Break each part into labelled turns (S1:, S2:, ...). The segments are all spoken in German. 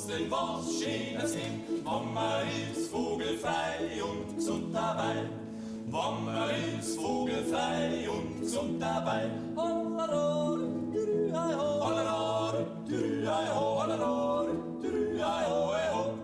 S1: denn was Schönes hin, wenn man ist vogelfrei und gesund dabei. Wenn man ist vogelfrei und gesund dabei. Hollerore, dürü-ei-ho, hollerore, dürü-ei-ho, hollerore, dürü-ei-ho, ei-ho.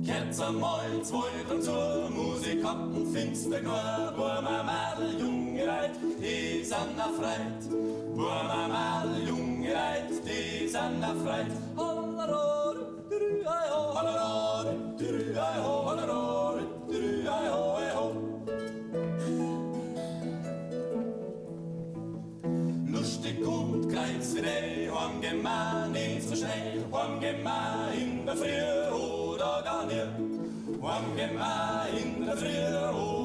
S1: Kehrt's einmal zwei dran zur Musik hatten, Finsterchor, Burma, Madel, junge Leid, die sind erfreit. Burma, Madel, junge Leid, die sind erfreit. Hollerore, dürü-ei-ho, hollerore, dürü-ei-ho, hollerore, dürü-ei-ho, ei-ho. Lustig und kreuz wie die, heimgehen wir nicht so schnell, heimgehen wir in der Früh oder gar nicht. Heimgehen wir in der Früh